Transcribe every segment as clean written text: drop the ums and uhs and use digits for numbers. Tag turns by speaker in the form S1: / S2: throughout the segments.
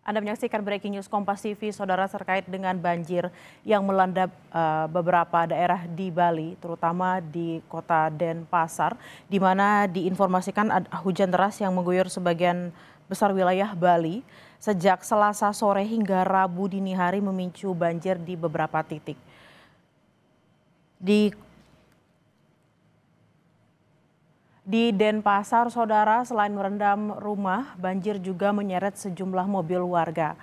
S1: Anda menyaksikan Breaking News Kompas TV, saudara, terkait dengan banjir yang melanda beberapa daerah di Bali, terutama di kota Denpasar, di mana diinformasikan hujan deras yang mengguyur sebagian besar wilayah Bali sejak Selasa sore hingga Rabu dini hari memicu banjir di beberapa titik. Di Denpasar, saudara, selain merendam rumah, banjir juga menyeret sejumlah mobil warga.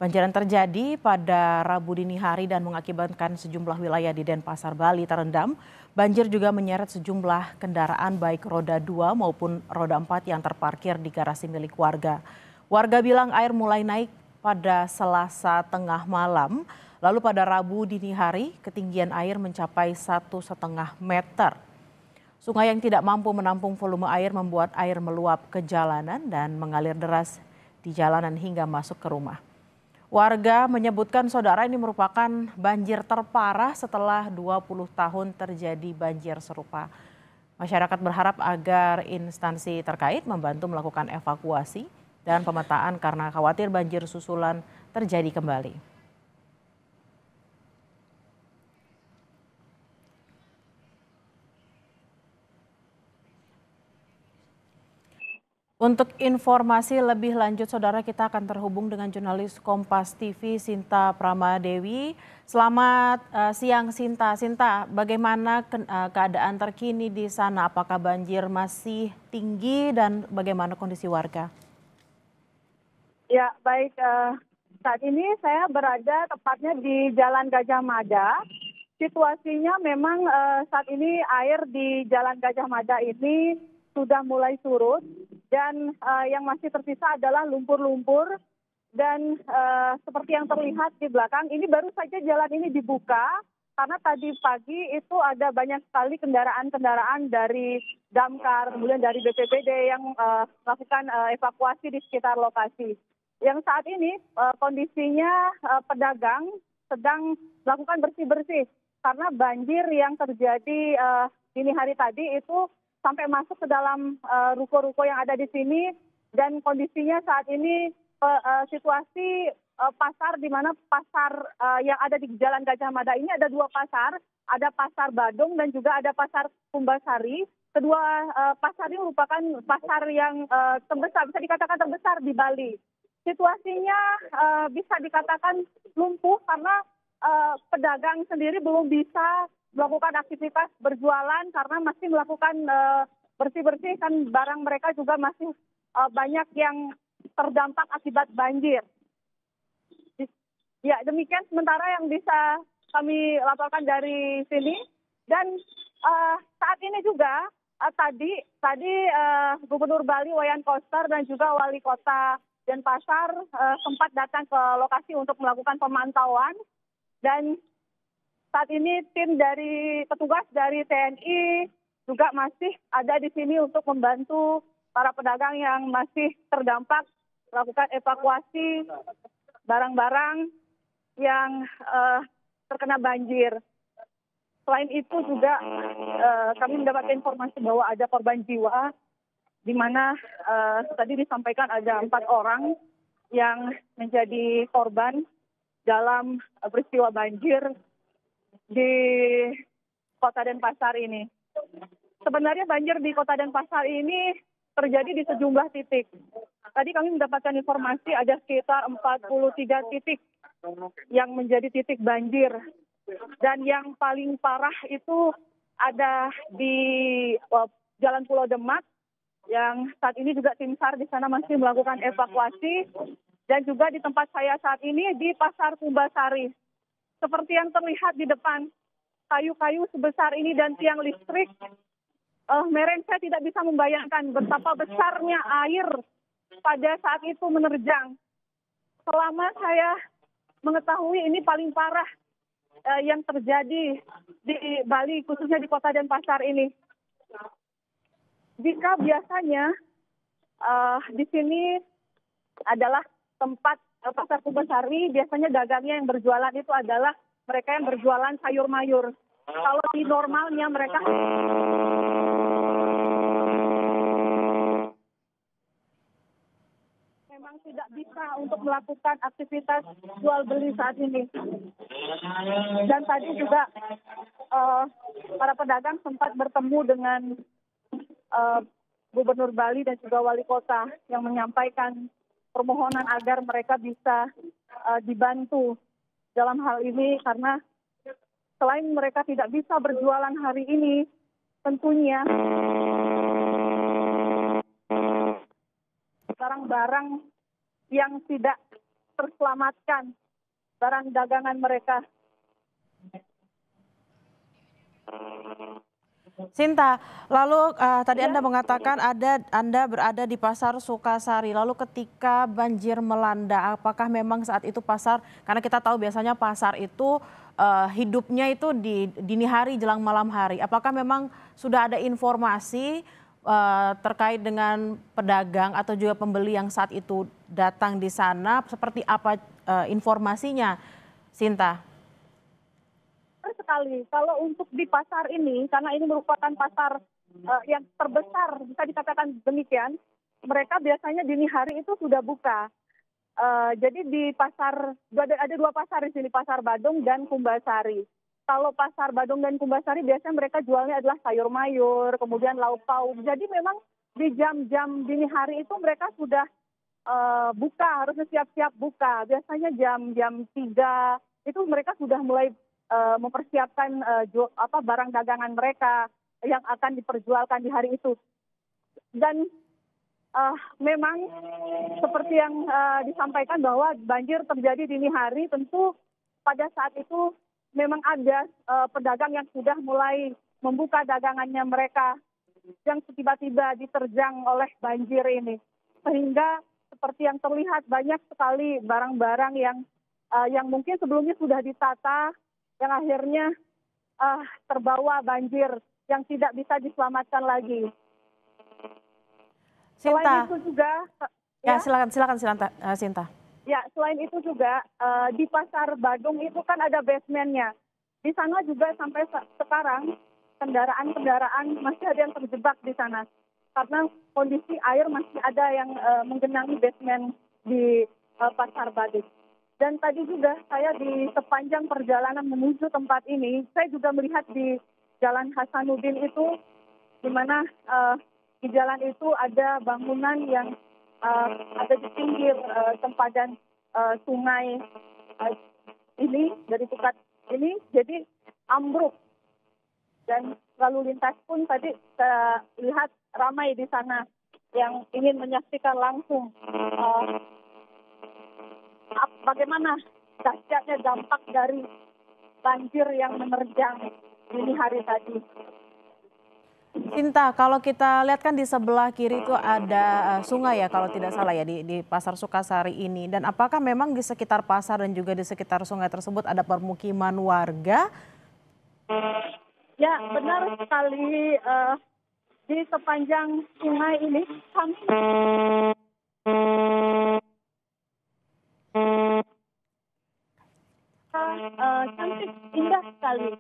S1: Banjir yang terjadi pada Rabu dini hari dan mengakibatkan sejumlah wilayah di Denpasar, Bali terendam. Banjir juga menyeret sejumlah kendaraan baik roda 2 maupun roda 4 yang terparkir di garasi milik warga. Warga bilang air mulai naik pada Selasa tengah malam, lalu pada Rabu dini hari ketinggian air mencapai 1,5 meter. Sungai yang tidak mampu menampung volume air membuat air meluap ke jalanan dan mengalir deras di jalanan hingga masuk ke rumah. Warga menyebutkan, saudara, ini merupakan banjir terparah setelah 20 tahun terjadi banjir serupa. Masyarakat berharap agar instansi terkait membantu melakukan evakuasi dan pemetaan karena khawatir banjir susulan terjadi kembali. Untuk informasi lebih lanjut, saudara, kita akan terhubung dengan jurnalis Kompas TV Sinta Pramadewi. Selamat siang, Sinta. Sinta, bagaimana keadaan terkini di sana? Apakah banjir masih tinggi dan bagaimana kondisi warga?
S2: Ya, baik. Saat ini saya berada tepatnya di Jalan Gajah Mada. Situasinya memang saat ini air di Jalan Gajah Mada ini sudah mulai surut dan yang masih tersisa adalah lumpur-lumpur dan seperti yang terlihat di belakang ini baru saja jalan ini dibuka karena tadi pagi itu ada banyak sekali kendaraan-kendaraan dari Damkar kemudian dari BPBD yang melakukan evakuasi di sekitar lokasi. Yang saat ini kondisinya pedagang sedang melakukan bersih-bersih karena banjir yang terjadi dini hari tadi itu sampai masuk ke dalam ruko-ruko yang ada di sini dan kondisinya saat ini situasi pasar di mana pasar yang ada di Jalan Gajah Mada ini ada dua pasar, ada pasar Badung dan juga ada pasar Kumbasari. Kedua pasar ini merupakan pasar yang terbesar, bisa dikatakan terbesar di Bali. Situasinya bisa dikatakan lumpuh karena pedagang sendiri belum bisa melakukan aktivitas berjualan karena masih melakukan bersih-bersih kan barang mereka juga masih banyak yang terdampak akibat banjir. Ya, demikian sementara yang bisa kami laporkan dari sini dan saat ini juga tadi Gubernur Bali Wayan Koster dan juga Wali Kota Denpasar sempat datang ke lokasi untuk melakukan pemantauan dan saat ini tim dari petugas dari TNI juga masih ada di sini untuk membantu para pedagang yang masih terdampak melakukan evakuasi barang-barang yang terkena banjir. Selain itu juga kami mendapatkan informasi bahwa ada korban jiwa di mana tadi disampaikan ada 4 orang yang menjadi korban dalam peristiwa banjir di Kota Denpasar ini. Sebenarnya banjir di Kota Denpasar ini terjadi di sejumlah titik. Tadi kami mendapatkan informasi ada sekitar 43 titik yang menjadi titik banjir. Dan yang paling parah itu ada di Jalan Pulau Demak yang saat ini juga tim SAR di sana masih melakukan evakuasi dan juga di tempat saya saat ini di Pasar Kumbasari. Seperti yang terlihat di depan, kayu-kayu sebesar ini dan tiang listrik, Meren saya tidak bisa membayangkan betapa besarnya air pada saat itu menerjang. Selama saya mengetahui ini paling parah yang terjadi di Bali, khususnya di Kota Denpasar ini. Jika biasanya di sini adalah tempat Pasar Kumbasari, biasanya dagangnya yang berjualan itu adalah mereka yang berjualan sayur mayur. Kalau di normalnya mereka memang tidak bisa untuk melakukan aktivitas jual beli saat ini. Dan tadi juga para pedagang sempat bertemu dengan Gubernur Bali dan juga Wali Kota yang menyampaikan permohonan agar mereka bisa dibantu dalam hal ini, karena selain mereka tidak bisa berjualan hari ini, tentunya barang-barang yang tidak terselamatkan, barang dagangan mereka.
S1: Sinta, lalu tadi Anda mengatakan Anda berada di Pasar Sukasari. Lalu ketika banjir melanda, apakah memang saat itu pasar, karena kita tahu biasanya pasar itu hidupnya itu di dini hari jelang malam hari. Apakah memang sudah ada informasi terkait dengan pedagang atau juga pembeli yang saat itu datang di sana? Seperti apa informasinya, Sinta?
S2: Sekali. Kalau untuk di pasar ini, karena ini merupakan pasar yang terbesar, bisa dikatakan demikian, mereka biasanya dini hari itu sudah buka. Jadi di pasar, ada dua pasar di sini, Pasar Badung dan Kumbasari. Kalau Pasar Badung dan Kumbasari biasanya mereka jualnya adalah sayur mayur, kemudian lauk pauk. Jadi memang di jam-jam dini hari itu mereka sudah buka, harusnya siap-siap buka. Biasanya jam-jam 3 itu mereka sudah mulai mempersiapkan barang dagangan mereka yang akan diperjualkan di hari itu. Dan memang seperti yang disampaikan bahwa banjir terjadi dini hari, tentu pada saat itu memang ada pedagang yang sudah mulai membuka dagangannya mereka yang tiba-tiba diterjang oleh banjir ini. Sehingga seperti yang terlihat banyak sekali barang-barang yang mungkin sebelumnya sudah ditata, yang akhirnya terbawa banjir yang tidak bisa diselamatkan lagi.
S1: Sinta.
S2: Selain itu juga,
S1: ya silakan Sinta.
S2: Ya, selain itu juga di Pasar Badung itu kan ada basementnya. Di sana juga sampai sekarang kendaraan-kendaraan masih ada yang terjebak di sana karena kondisi air masih ada yang menggenangi basement di Pasar Badung. Dan tadi juga saya di sepanjang perjalanan menuju tempat ini, saya juga melihat di Jalan Hasanuddin itu, di mana di jalan itu ada bangunan yang ada di pinggir sempadan sungai ini, dari Tukat ini, jadi ambruk. Dan lalu lintas pun tadi saya lihat ramai di sana yang ingin menyaksikan langsung bagaimana dahsyatnya dampak dari banjir yang menerjang dini hari tadi.
S1: Sinta, kalau kita lihat kan di sebelah kiri itu ada sungai ya kalau tidak salah ya di Pasar Sukasari ini. Dan apakah memang di sekitar pasar dan juga di sekitar sungai tersebut ada permukiman warga?
S2: Ya, benar sekali. Di sepanjang sungai ini kami cantik, indah sekali.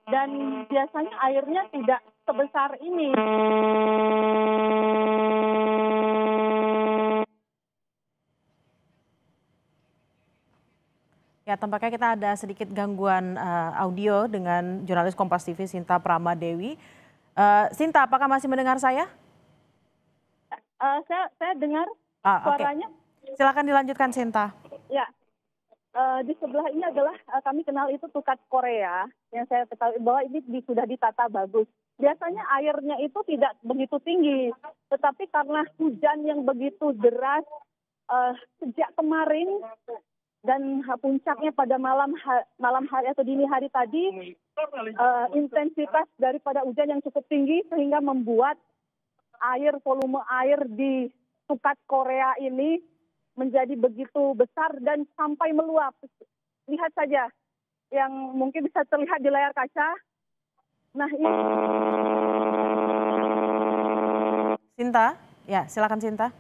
S2: Dan biasanya airnya tidak sebesar ini.
S1: Ya, tampaknya kita ada sedikit gangguan audio dengan jurnalis Kompas TV Sinta Pramadewi. Sinta, apakah masih mendengar saya?
S2: Saya dengar suaranya.
S1: Okay. Silakan dilanjutkan, Sinta.
S2: Ya, di sebelah ini adalah kami kenal itu Tukat Korea, yang saya ketahui bahwa ini sudah ditata bagus. Biasanya airnya itu tidak begitu tinggi, tetapi karena hujan yang begitu deras sejak kemarin dan puncaknya pada malam hari atau dini hari tadi, intensitas daripada hujan yang cukup tinggi sehingga membuat volume air di Tukat Korea ini menjadi begitu besar dan sampai meluap. Lihat saja yang mungkin bisa terlihat di layar kaca. Nah, ini.
S1: Sinta, ya silakan Sinta.